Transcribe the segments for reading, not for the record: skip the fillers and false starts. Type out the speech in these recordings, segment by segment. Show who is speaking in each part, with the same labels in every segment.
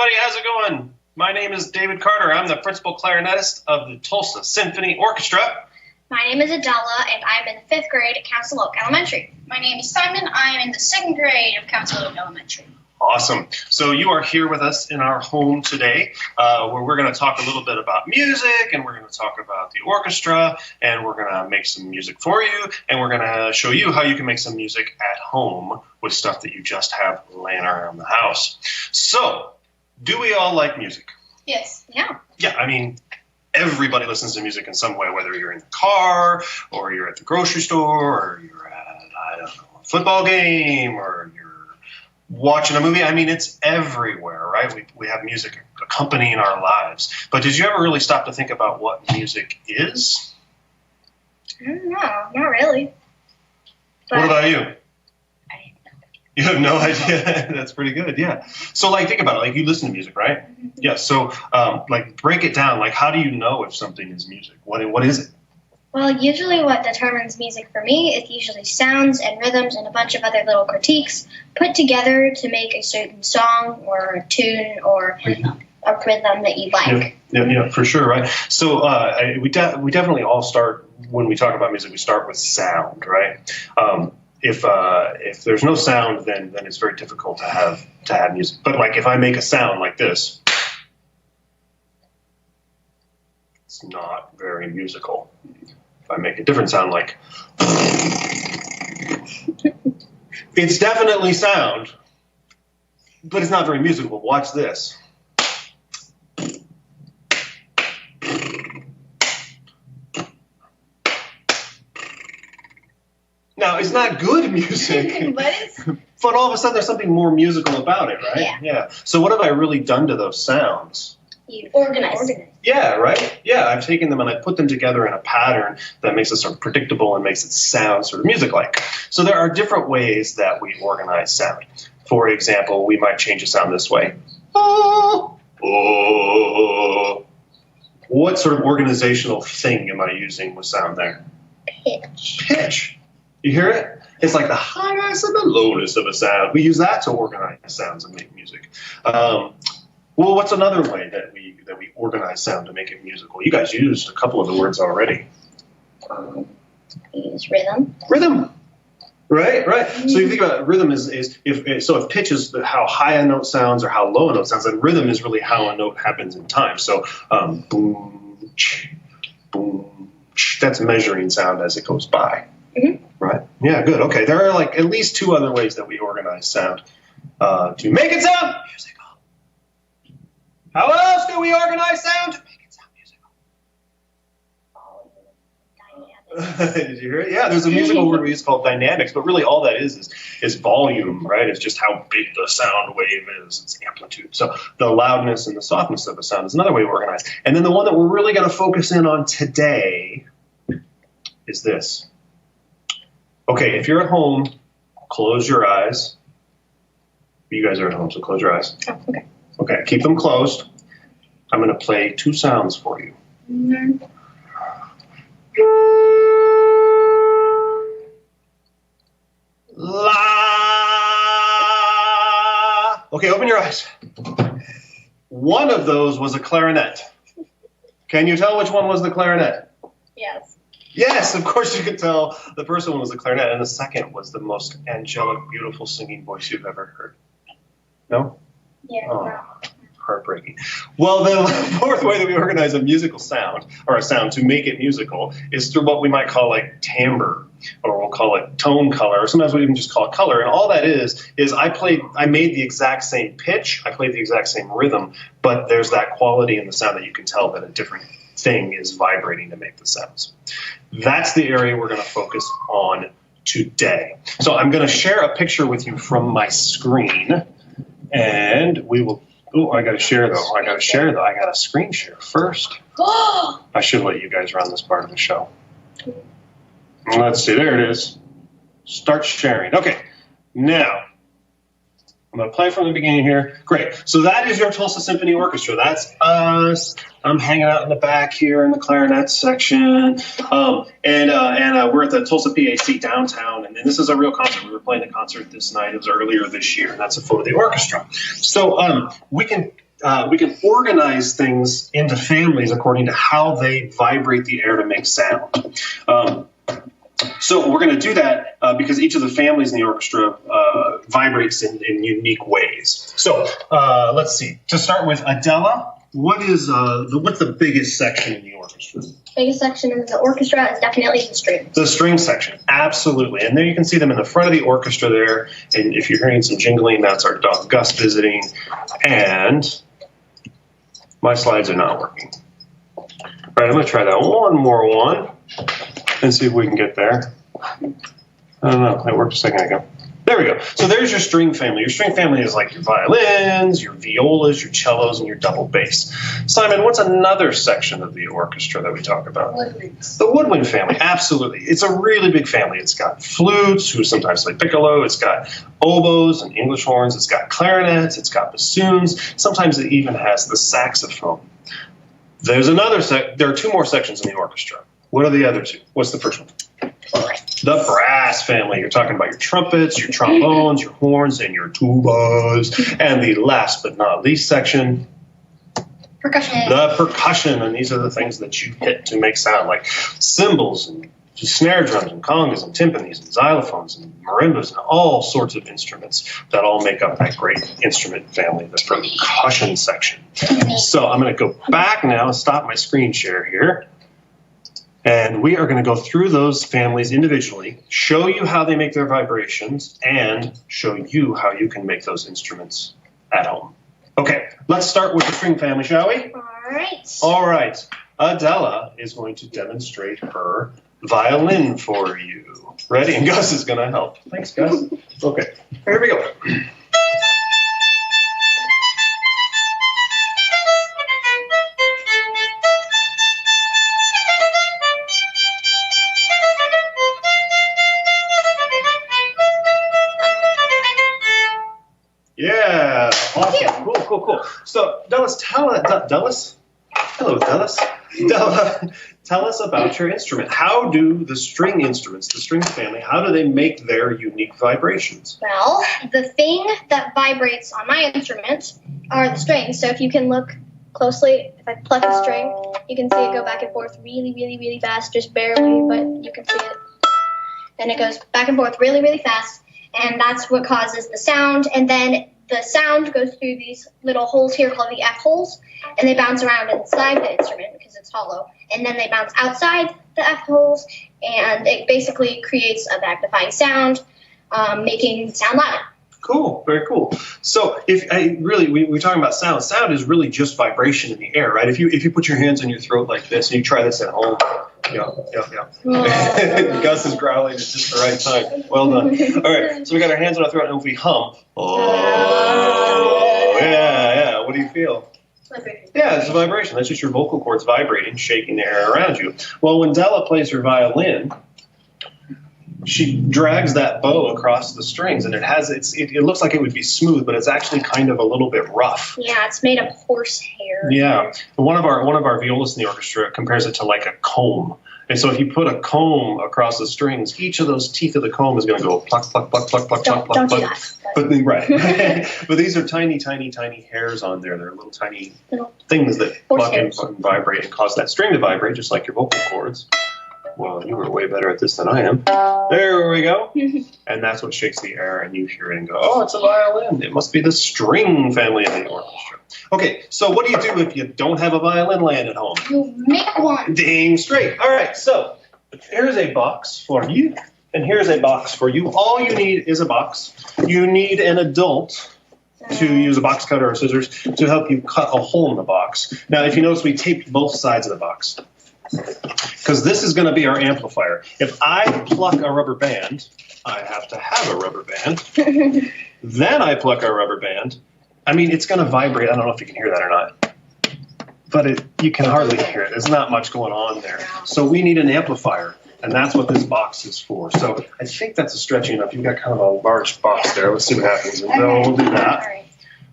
Speaker 1: everybody. How's it going? My name is David Carter. I'm the principal clarinetist of the Tulsa Symphony Orchestra.
Speaker 2: My name is Adela, and I'm in the 5th grade at Council Oak Elementary.
Speaker 3: My name is Simon. I am in the 2nd grade of Council Oak Elementary.
Speaker 1: Awesome. So you are here with us in our home today, where we're going to talk a little bit about music, and we're going to talk about the orchestra, and we're going to make some music for you, and we're going to show you how you can make some music at home with stuff that you just have laying around the house. So, do we all like music?
Speaker 3: Yes.
Speaker 2: Yeah.
Speaker 1: Yeah, I mean, everybody listens to music in some way, whether you're in the car, or you're at the grocery store, or you're at, I don't know, a football game, or you're watching a movie. I mean, it's everywhere, right? We have music accompanying our lives. But did you ever really stop to think about what music is?
Speaker 2: No, not really. But
Speaker 1: what about you? You have no idea? That's pretty good, yeah. So, like, think about it. Like, you listen to music, right?
Speaker 2: Mm-hmm.
Speaker 1: Yeah, so, like, break it down. Like, how do you know if something is music? What is it?
Speaker 2: Well, usually what determines music for me is usually sounds and rhythms and a bunch of other little critiques put together to make a certain song or a tune or a rhythm that you like.
Speaker 1: Yeah, for sure, right? So we definitely all start, when we talk about music, we start with sound, right? If there's no sound, then it's very difficult to have music. But like if I make a sound like this, it's not very musical. If I make a different sound like, it's definitely sound, but it's not very musical. Watch this. Now, it's not good music, but all of a sudden there's something more musical about it, right? Yeah. So what have I really done to those sounds?
Speaker 2: You organize.
Speaker 1: Yeah, right? Yeah, I've taken them and I put them together in a pattern that makes it sort of predictable and makes it sound sort of music-like. So there are different ways that we organize sound. For example, we might change a sound this way. Oh, oh. What sort of organizational thing am I using with sound there? Pitch. You hear it? It's like the highest and the lowest of a sound. We use that to organize sounds and make music. Well, what's another way that we organize sound to make it musical? You guys used a couple of the words already.
Speaker 2: Use rhythm.
Speaker 1: Rhythm. Right. So you think about it, rhythm is if pitch is how high a note sounds or how low a note sounds, then rhythm is really how a note happens in time. So boom, ch, boom, ch, that's measuring sound as it goes by.
Speaker 2: Mm-hmm.
Speaker 1: Right. Yeah. Good. Okay. There are like at least 2 other ways that we organize sound to make it sound musical. How else do we organize sound to make it sound musical? Did you hear it? Yeah, there's a musical word we use called dynamics, but really all that is volume, right? It's just how big the sound wave is, its amplitude. So the loudness and the softness of a sound is another way to organize. And then the one that we're really going to focus in on today is this. Okay, if you're at home, close your eyes. You guys are at home, so close your eyes.
Speaker 2: Oh, okay.
Speaker 1: Okay, keep them closed. I'm going to play 2 sounds for you.
Speaker 2: Mm-hmm.
Speaker 1: La. Okay, open your eyes. One of those was a clarinet. Can you tell which one was the clarinet?
Speaker 2: Yes.
Speaker 1: Yes, of course you could tell the first one was the clarinet, and the second was the most angelic, beautiful singing voice you've ever heard. No?
Speaker 2: Yeah.
Speaker 1: Oh, heartbreaking. Well, the fourth way that we organize a musical sound, or a sound to make it musical, is through what we might call like timbre, or we'll call it tone color, or sometimes we even just call it color. And all that is I made the exact same pitch, I played the exact same rhythm, but there's that quality in the sound that you can tell that a different thing is vibrating to make the sounds. That's the area we're going to focus on today. So I'm going to share a picture with you from my screen. And we will. Oh, I got to share though. I got to screen share first. I should let you guys run this part of the show. Let's see. There it is. Start sharing. Okay. Now I'm going to play from the beginning here. Great. So that is your Tulsa Symphony Orchestra. That's us. I'm hanging out in the back here in the clarinet section. And we're at the Tulsa PAC downtown. And this is a real concert. We were playing the concert this night. It was earlier this year. And that's a photo of the orchestra. So we can we can organize things into families according to how they vibrate the air to make sound. So we're going to do that because each of the families in the orchestra vibrates in unique ways. So let's see. To start with, Adela, what's the biggest section in the orchestra?
Speaker 2: Biggest section in the orchestra is definitely the strings. The
Speaker 1: string section, absolutely. And there you can see them in the front of the orchestra there. And if you're hearing some jingling, that's our dog Gus visiting. And my slides are not working. All right, I'm going to try that one more and see if we can get there. I don't know. That worked a second ago. There we go. So there's your string family. Your string family is like your violins, your violas, your cellos, and your double bass. Simon, what's another section of the orchestra that we talk about?
Speaker 2: Woodwinds.
Speaker 1: The Woodwind family, absolutely. It's a really big family. It's got flutes, who sometimes play piccolo. It's got oboes and English horns. It's got clarinets. It's got bassoons. Sometimes it even has the saxophone. There's another there are two more sections in the orchestra. What are the other two? What's the first one? The brass family. You're talking about your trumpets, your trombones, your horns, and your tubas. And the last but not least section,
Speaker 3: percussion.
Speaker 1: The percussion. And these are the things that you hit to make sound, like cymbals and snare drums and congas and timpanis and xylophones and marimbas and all sorts of instruments that all make up that great instrument family, the percussion section. So I'm going to go back now and stop my screen share here. And we are going to go through those families individually, show you how they make their vibrations, and show you how you can make those instruments at home. Okay, let's start with the string family, shall we?
Speaker 2: All right.
Speaker 1: All right. Adela is going to demonstrate her violin for you. Ready? And Gus is going to help. Thanks, Gus. Okay, here we go. Yeah, awesome. Cool. So, Dallas, hello, Dallas. Della, tell us about your instrument. How do the string instruments, the string family, how do they make their unique vibrations?
Speaker 2: Well, the thing that vibrates on my instrument are the strings. So if you can look closely, if I pluck a string, you can see it go back and forth really, really, really fast, just barely, but you can see it. And it goes back and forth really, really fast. And that's what causes the sound. And then the sound goes through these little holes here called the F holes, and they bounce around inside the instrument because it's hollow. And then they bounce outside the F holes, and it basically creates a magnifying sound, making sound louder.
Speaker 1: Cool, very cool. So we're talking about sound. Sound is really just vibration in the air, right? If you put your hands on your throat like this, and you try this at home, yeah. Gus is growling at just the right time. Well done. All right, so we got our hands on our throat, and if we hum, yeah. What do you feel?
Speaker 2: Vibration.
Speaker 1: Yeah, it's a vibration. That's just your vocal cords vibrating, shaking the air around you. Well, when Della plays her violin, she drags that bow across the strings, and it looks like it would be smooth, but it's actually kind of a little bit rough.
Speaker 2: Yeah, it's made of horsehair.
Speaker 1: Yeah, one of our violists in the orchestra compares it to like a comb. And so if you put a comb across the strings, each of those teeth of the comb is going to go pluck, pluck, pluck, pluck, pluck, pluck, pluck.
Speaker 2: Don't do that.
Speaker 1: Right. But these are tiny, tiny, tiny hairs on there. They're little tiny things that pluck and vibrate and cause that string to vibrate, just like your vocal cords. Well, you were way better at this than I am. There we go. And that's what shakes the air, and you hear it and go, oh, it's a violin. It must be the string family of the orchestra. Okay, so what do you do if you don't have a violin laying at home?
Speaker 2: You make one.
Speaker 1: Dang straight. All right, so here's a box for you, and here's a box for you. All you need is a box. You need an adult to use a box cutter or scissors to help you cut a hole in the box. Now, if you notice, we taped both sides of the box, because this is going to be our amplifier. If I pluck a rubber band, I have to have a rubber band. Then I pluck a rubber band. I mean, it's going to vibrate. I don't know if you can hear that or not. But you can hardly hear it. There's not much going on there. So we need an amplifier, and that's what this box is for. So I think that's stretching enough. You've got kind of a large box there. Let's see what happens. And we'll do that.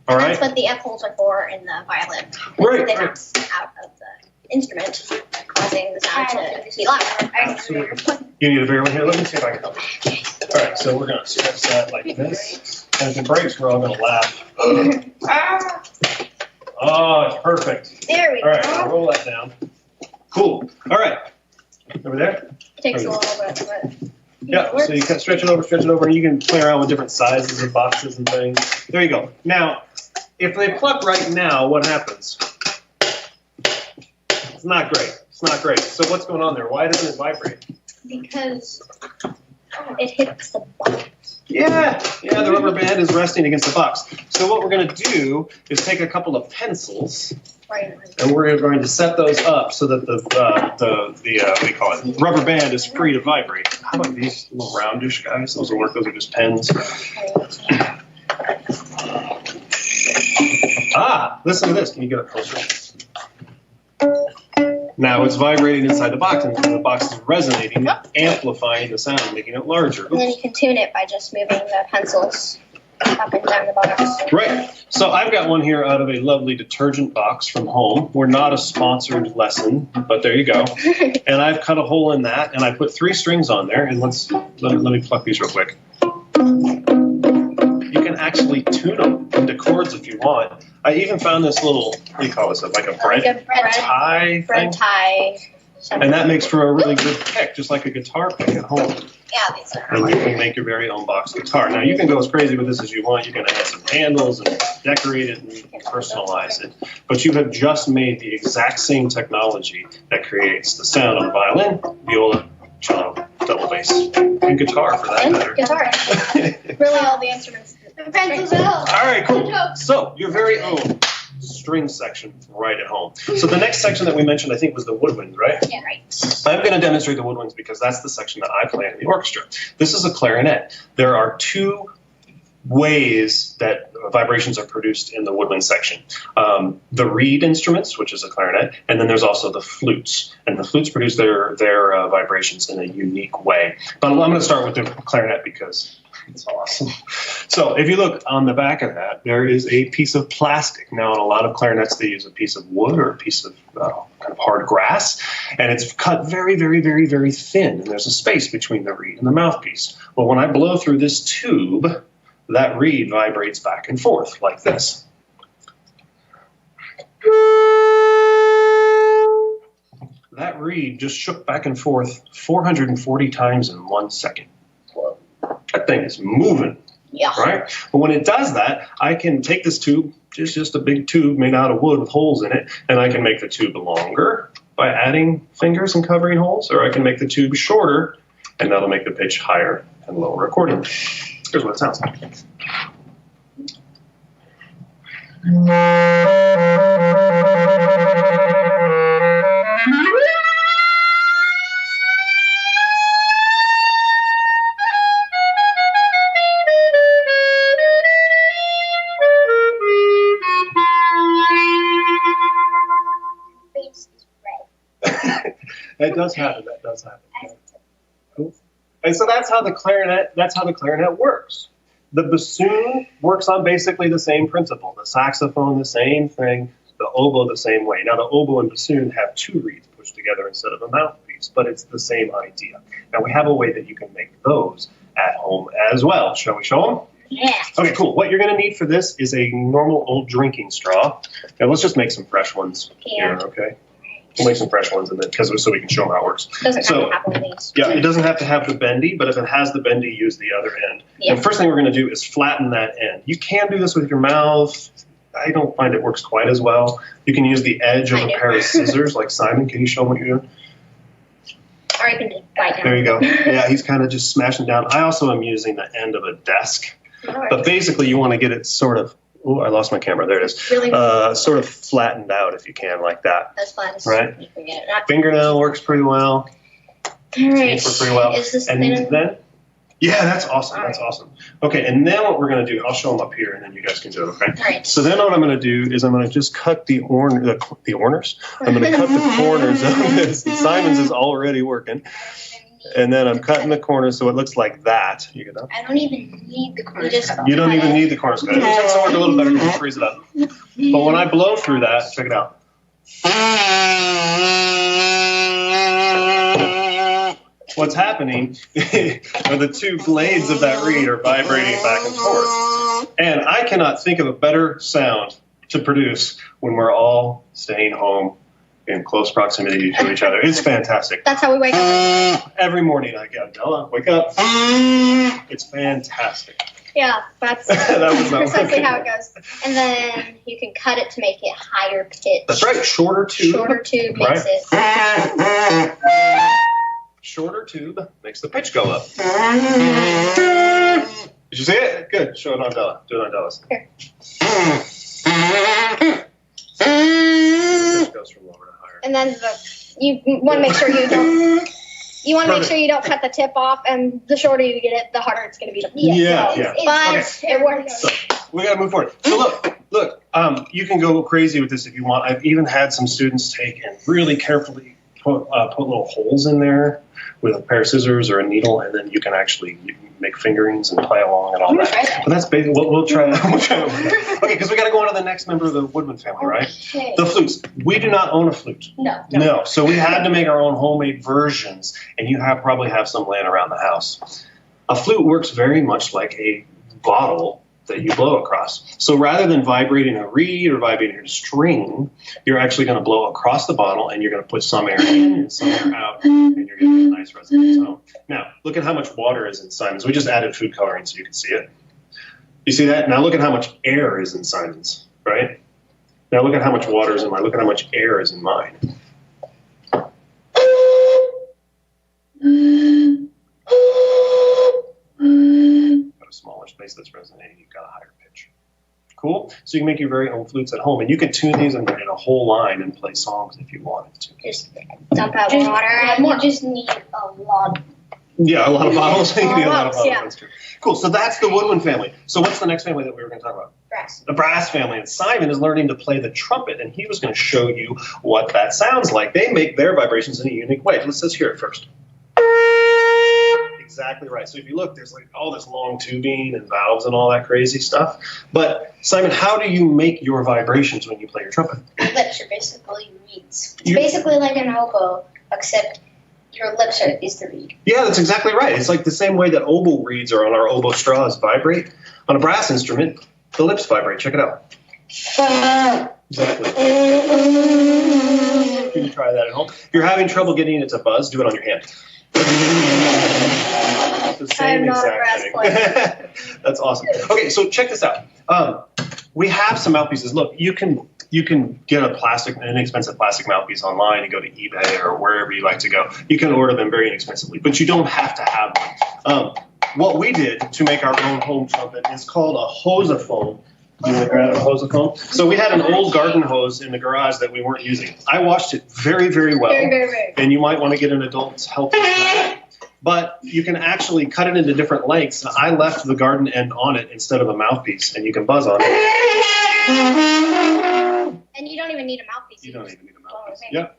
Speaker 1: All right.
Speaker 2: That's what the F holes are for in the violin.
Speaker 1: Right.
Speaker 2: They bounce out of the instrument, causing the sound to be louder.
Speaker 1: Absolutely. You need a beer one here? Let me see if I can help you. All right, so we're going to stretch that like this. And if it breaks, we're all going to laugh. Oh, it's perfect.
Speaker 2: There we
Speaker 1: All right,
Speaker 2: go.
Speaker 1: I'll roll that down. Cool. All right. Over there?
Speaker 2: It takes a little bit, but
Speaker 1: Yeah, so you can stretch it over, and you can play around with different sizes of boxes and things. There you go. Now, if they pluck right now, what happens? It's not great. It's not great. So what's going on there? Why doesn't it vibrate?
Speaker 2: because it hits the box.
Speaker 1: Yeah, the rubber band is resting against the box. So what we're going to do is take a couple of pencils,
Speaker 2: Right.
Speaker 1: and we're going to set those up so that the what do you call it? Rubber band is free to vibrate. How about these little roundish guys? Those will work. Those are just pens. Ah, listen to this. Can you get up closer? Now it's vibrating inside the box, and the box is resonating, amplifying the sound, making it larger.
Speaker 2: And then you can tune it by just moving the pencils up and down the box.
Speaker 1: Right. So I've got one here out of a lovely detergent box from home. We're not a sponsored lesson, but there you go. And I've cut a hole in that, and I put 3 strings on there. And let me pluck these real quick. You can actually tune them into chords if you want. I even found this little, what do you call this? Like a bread tie thing?
Speaker 2: Bread tie.
Speaker 1: And that makes for a really good pick, just like a guitar pick at home.
Speaker 2: Yeah, these are.
Speaker 1: And you can make your very own box guitar. Now, you can go as crazy with this as you want. You can add some handles and decorate it and personalize it. But you have just made the exact same technology that creates the sound on violin, viola, cello, double bass, and guitar for that matter.
Speaker 2: Guitar. Really, all the instruments. The pencils at home.
Speaker 1: All right, cool. So, your very own string section right at home. So the next section that we mentioned, I think, was the woodwinds, right?
Speaker 2: Yeah, right.
Speaker 1: I'm going to demonstrate the woodwinds because that's the section that I play in the orchestra. This is a clarinet. There are 2 ways that vibrations are produced in the woodwind section. The reed instruments, which is a clarinet, and then there's also the flutes. And the flutes produce their vibrations in a unique way. But I'm going to start with the clarinet because it's awesome. So if you look on the back of that, there is a piece of plastic. Now, in a lot of clarinets, they use a piece of wood or a piece of kind of hard grass, and it's cut very, very, very, very thin, and there's a space between the reed and the mouthpiece. Well, when I blow through this tube, that reed vibrates back and forth like this. That reed just shook back and forth 440 times in 1 second. That thing is moving,
Speaker 2: Yeah.
Speaker 1: right? But when it does that, I can take this tube, just a big tube made out of wood with holes in it, and I can make the tube longer by adding fingers and covering holes, or I can make the tube shorter, and that'll make the pitch higher and lower accordingly. Here's what it sounds like. That does happen. That does happen. Cool. And so that's how the clarinet works. The bassoon works on basically the same principle. The saxophone, the same thing. The oboe, the same way. Now, the oboe and bassoon have 2 reeds pushed together instead of a mouthpiece, but it's the same idea. Now, we have a way that you can make those at home as well. Shall we show them?
Speaker 2: Yeah.
Speaker 1: Okay, cool. What you're going to need for this is a normal old drinking straw. Now, let's just make some fresh ones here, okay? We'll make some fresh ones in it so we can show them how it works.
Speaker 2: Doesn't have to have one of these.
Speaker 1: Yeah, it doesn't have to have the bendy, but if it has the bendy, use the other end.
Speaker 2: Yeah.
Speaker 1: And first thing we're going to do is flatten that end. You can do this with your mouth. I don't find it works quite as well. You can use the edge of a pair of scissors, like Simon. Can you show them what you're doing?
Speaker 2: Or you can just bite down.
Speaker 1: There you go. Yeah, he's kind of just smashing down. I also am using the end of a desk. But basically, you want to get it sort of, oh, I lost my camera. There it is.
Speaker 2: Really?
Speaker 1: Sort of flattened out if you can, like that.
Speaker 2: As flat as
Speaker 1: Right.
Speaker 2: you can get it.
Speaker 1: Fingernail works pretty well.
Speaker 2: All right.
Speaker 1: Works pretty well.
Speaker 2: Is this
Speaker 1: And
Speaker 2: thin?
Speaker 1: then, yeah, that's awesome.
Speaker 2: All
Speaker 1: That's
Speaker 2: right.
Speaker 1: awesome. Okay, and then what we're going to do, I'll show them up here, and then you guys can do it, okay?
Speaker 2: All right.
Speaker 1: So then what I'm going to do is I'm going to just cut the corners. I'm going to cut the corners of this. Simon's is already working. And then I'm cutting the corners so it looks like that. You get that?
Speaker 2: I don't even need the corners.
Speaker 1: You don't even need the corners cut. It tends to work a little better because it frees it up. But when I blow through that, check it out. What's happening are the 2 blades of that reed are vibrating back and forth. And I cannot think of a better sound to produce when we're all staying home in close proximity to each other. It's fantastic.
Speaker 2: That's how we wake up.
Speaker 1: Every morning I get, Della, wake up. It's fantastic.
Speaker 2: Yeah, that's precisely how it goes. And then you can cut it to make it higher pitch.
Speaker 1: That's right, shorter tube.
Speaker 2: Shorter tube makes it.
Speaker 1: Shorter tube makes the pitch go up. Did you see it? Good. Show it on Della. Do it on Della's.
Speaker 2: Here.
Speaker 1: Pitch goes from lower to higher.
Speaker 2: And then you want to make sure you don't. You want to make sure you don't cut the tip off, and the shorter you get it, the harder it's going to be to play.
Speaker 1: Yeah.
Speaker 2: But it works.
Speaker 1: So, we got to move forward. So look. You can go crazy with this if you want. I've even had some students take and really carefully put little holes in there with a pair of scissors or a needle, and then you can actually make fingerings and play along and all that. But that's basically we'll try that. Okay, because we got to go on to the next member of the Woodwind family, right?
Speaker 2: Okay.
Speaker 1: The flutes. We do not own a flute. No. So we had to make our own homemade versions, and you probably have some laying around the house. A flute works very much like a bottle that you blow across. So rather than vibrating a reed or vibrating a string, you're actually going to blow across the bottle, and you're going to put some air in and some air out, and you're getting a nice resonant tone. Now, look at how much water is in Simon's. We just added food coloring so you can see it. You see that? Now look at how much air is in Simon's, right? Now look at how much water is in mine. Look at how much air is in mine. Smaller space that's resonating, you've got a higher pitch. Cool? So you can make your very own flutes at home, and you can tune these in a whole line and play songs if you wanted to.
Speaker 2: Just dump out water, and you just need a lot.
Speaker 1: Yeah, a lot of bottles. You need a lot of bottles.
Speaker 2: Yeah.
Speaker 1: That's true. Cool. So that's the Woodwind family. So what's the next family that we were going to talk about?
Speaker 2: Brass.
Speaker 1: The brass family. And Simon is learning to play the trumpet, and he was going to show you what that sounds like. They make their vibrations in a unique way. Let's hear it first. Exactly right. So if you look, there's like all this long tubing and valves and all that crazy stuff. But Simon, how do you make your vibrations when you play your trumpet?
Speaker 3: Lips are basically reeds. It's basically like an oboe, except your lips is the reed.
Speaker 1: Yeah, that's exactly right. It's like the same way that oboe reeds are on our oboe straws vibrate. On a brass instrument, the lips vibrate. Check it out. Exactly. You can try that at home. If you're having trouble getting it to buzz, do it on your hand. The same exact thing. That's awesome. Okay, so check this out. We have some mouthpieces. Look, you can get an inexpensive plastic mouthpiece online and go to eBay or wherever you like to go. You can order them very inexpensively, but you don't have to have one. What we did to make our own home trumpet is called a hosophone. You want to grab a hosophone? So we had an old garden hose in the garage that we weren't using. I washed it very, very well.
Speaker 2: Very. And
Speaker 1: you might want to get an adult's help with that. But you can actually cut it into different lengths. I left the garden end on it instead of a mouthpiece, and you can buzz on it.
Speaker 2: And you don't even need a mouthpiece.
Speaker 1: You don't even need a mouthpiece. Yep.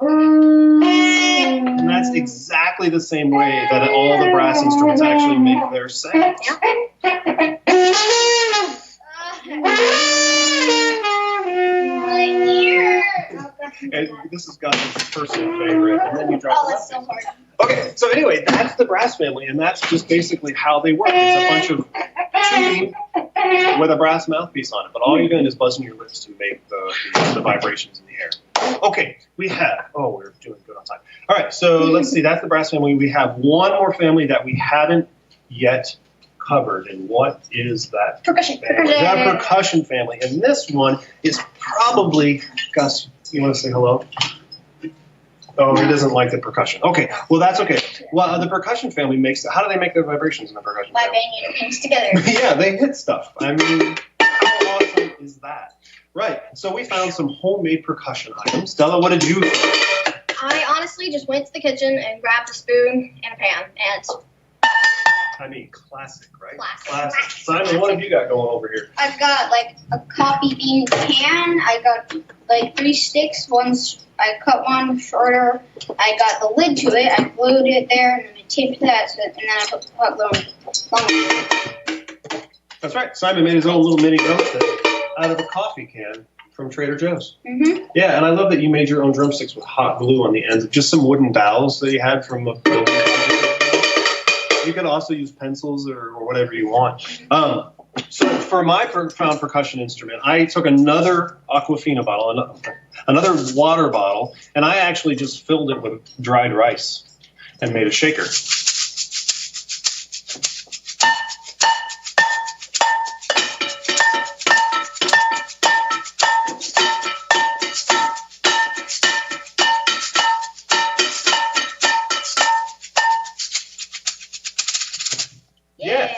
Speaker 1: And that's exactly the same way that all the brass instruments actually make their sounds. And this has got this personal favorite, and then you drop it.
Speaker 3: That's so hard.
Speaker 1: Okay, so anyway, that's the brass family, and that's just basically how they work. It's a bunch of tuning with a brass mouthpiece on it, but all you're doing is buzzing your lips to make the vibrations in the air. Okay, we're doing good on time. All right, so let's see, that's the brass family. We have one more family that we haven't yet covered, and what is that?
Speaker 3: Percussion.
Speaker 1: Family? The percussion family, and this one is probably, Gus, you want to say hello? Oh, he doesn't like the percussion. Okay, well, that's okay. Well, the percussion family how do they make their vibrations in the percussion
Speaker 3: By
Speaker 1: family?
Speaker 3: banging things together.
Speaker 1: Yeah, they hit stuff. I mean, how awesome is that? Right, so we found some homemade percussion items. Stella, what did you do?
Speaker 2: I honestly just went to the kitchen and grabbed a spoon and a pan, and
Speaker 1: I mean, classic, right?
Speaker 2: Classic.
Speaker 1: Simon, what have you got going over here?
Speaker 3: I've got like a coffee bean can. I got like 3 sticks. I cut one shorter. I got the lid to it. I glued it there, and then I taped that, and then I put the hot glue on it.
Speaker 1: That's right. Simon made his own little mini drumstick out of a coffee can from Trader Joe's.
Speaker 3: Mm-hmm.
Speaker 1: Yeah, and I love that you made your own drumsticks with hot glue on the ends. Just some wooden dowels that you had from a building. You can also use pencils or whatever you want. So for my found percussion instrument, I took another Aquafina bottle, another water bottle, and I actually just filled it with dried rice and made a shaker.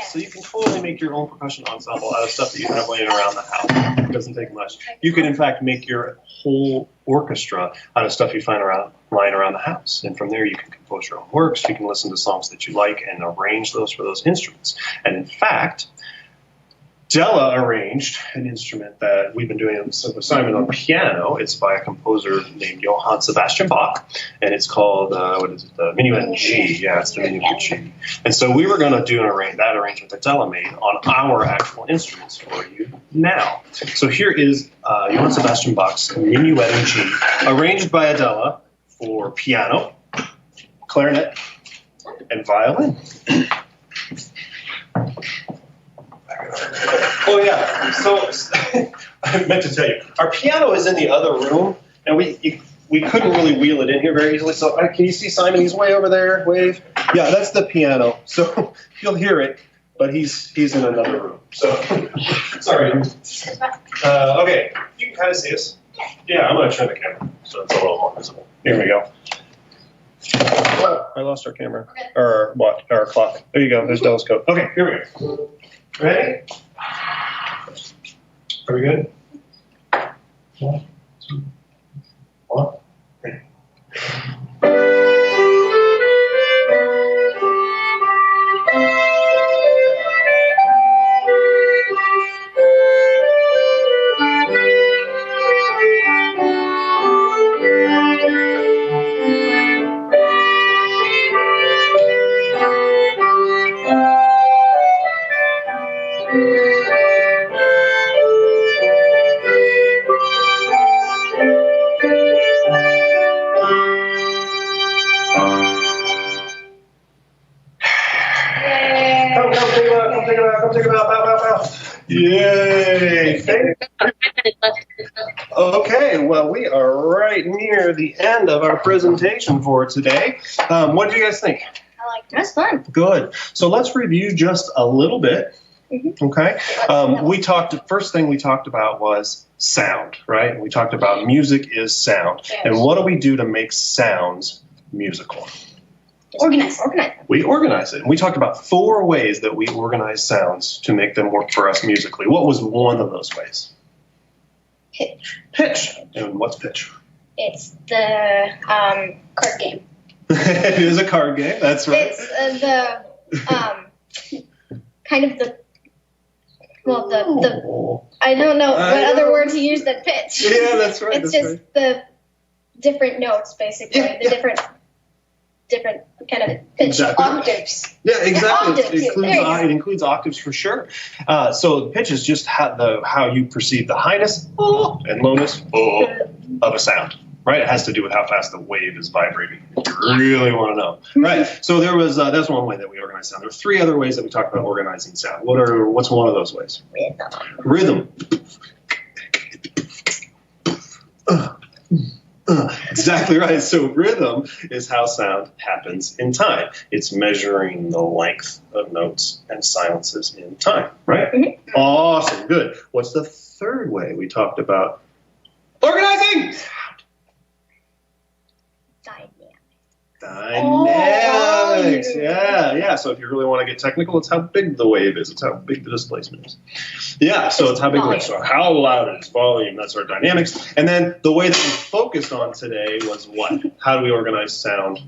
Speaker 1: So you can totally make your own percussion ensemble out of stuff that you have laying around the house. It doesn't take much. You can, in fact, make your whole orchestra out of stuff you find lying around the house. And from there, you can compose your own works. You can listen to songs that you like and arrange those for those instruments. And in fact, Della arranged an instrument that we've been doing with Simon on piano. It's by a composer named Johann Sebastian Bach, and it's called, what is it, the Minuet G. Yeah, it's the Minuet G. And so we were going to do that arrangement that Della made on our actual instruments for you now. So here is Johann Sebastian Bach's Minuet G, arranged by Adela for piano, clarinet, and violin. Oh yeah, so I meant to tell you, our piano is in the other room, and we couldn't really wheel it in here very easily. So can you see Simon? He's way over there. Wave. Yeah, that's the piano. So you'll hear it, but he's in another room. So sorry. Okay, you can kind of see us. Yeah, I'm gonna turn the camera so it's a little more visible. Here we go. Oh, I lost our camera or what? Our clock. There you go. There's Della's coat. Okay, here we go. Ready? Are we good? 1, 2, 1. Ready. Yay! Okay, well, we are right near the end of our presentation for today. What did you guys think?
Speaker 2: I liked it. That's fun.
Speaker 1: Good. So let's review just a little bit. Okay. First thing we talked about was sound, right? We talked about music is sound.
Speaker 2: Yes.
Speaker 1: And what do we do to make sounds musical?
Speaker 2: Organize.
Speaker 1: We organize it. And we talked about 4 ways that we organize sounds to make them work for us musically. What was one of those ways?
Speaker 2: Pitch.
Speaker 1: Pitch. And what's pitch?
Speaker 2: It's the card game.
Speaker 1: It is a card game. That's right.
Speaker 2: It's kind of the I don't know what other word to use than pitch.
Speaker 1: Yeah, that's right.
Speaker 2: It's just the different notes, basically.
Speaker 1: Yeah,
Speaker 2: the different kind of pitch octaves.
Speaker 1: Yeah, exactly.
Speaker 2: Octaves,
Speaker 1: It includes octaves for sure. So pitch is just how you perceive the highness and lowness of a sound. Right? It has to do with how fast the wave is vibrating. If you really want to know. Right. So that's one way that we organize sound. There are 3 other ways that we talk about organizing sound. What's one of those ways? Rhythm. Exactly right. So rhythm is how sound happens in time. It's measuring the length of notes and silences in time. Right? Mm-hmm. Awesome. Good. What's the 3rd way we talked about organizing? Dynamics. Yeah. So if you really want to get technical, it's how big the wave is. It's how big the displacement is. Yeah, so it's how big the wave is. So how loud it is, volume, that's our dynamics. And then the way that we focused on today was what? How do we organize sound?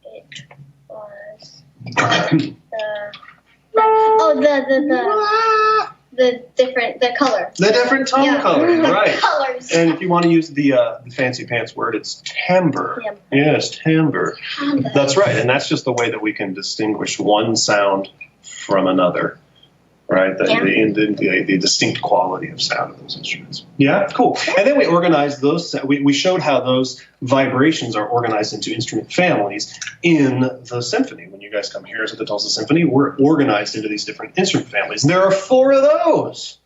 Speaker 2: It was the color. The different
Speaker 1: tone colors, right.
Speaker 2: Colors.
Speaker 1: And if you want to use the fancy pants word, it's timbre. Yes, timbre. That's right, and that's just the way that we can distinguish one sound from another. right? The distinct quality of sound of those instruments. Yeah, cool. And then we organized those. We showed how those vibrations are organized into instrument families in the symphony. When you guys come here at the Tulsa Symphony, we're organized into these different instrument families. And there are 4 of those.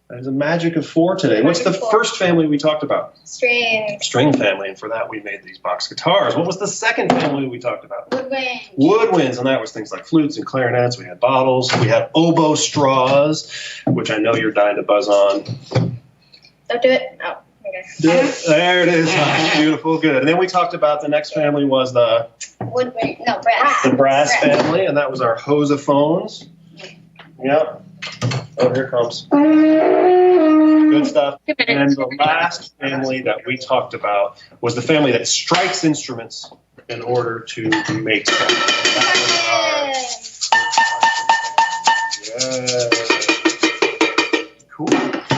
Speaker 1: There's a magic of 4 today. What's the first family we talked about?
Speaker 2: String.
Speaker 1: String family, and for that we made these box guitars. What was the second family we talked about?
Speaker 3: Woodwind.
Speaker 1: Woodwinds, and that was things like flutes and clarinets. We had bottles. We had oboe straws, which I know you're dying to buzz on.
Speaker 2: Don't do it. Oh, okay.
Speaker 1: There it is. Beautiful, good. And then we talked about the next family was the
Speaker 3: Woodwind. No, brass.
Speaker 1: the brass family, and that was our hosophones. Yep. Oh, here comes. Good stuff. And the last family that we talked about was the family that strikes instruments in order to make sound. Cool.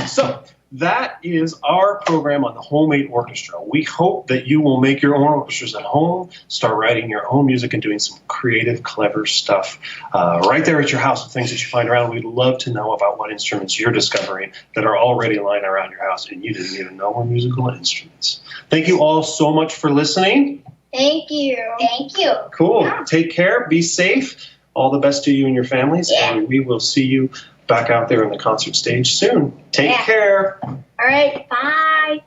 Speaker 1: So that is our program on the homemade orchestra. We hope that you will make your own orchestras at home, start writing your own music and doing some creative, clever stuff right there at your house with things that you find around. We'd love to know about what instruments you're discovering that are already lying around your house and you didn't even know were musical instruments. Thank you all so much for listening.
Speaker 2: Thank you.
Speaker 3: Thank you.
Speaker 1: Cool.
Speaker 3: Yeah.
Speaker 1: Take care. Be safe. All the best to you and your families.
Speaker 3: Yeah.
Speaker 1: And we will see you back out there on the concert stage soon. Take care.
Speaker 2: All right. Bye.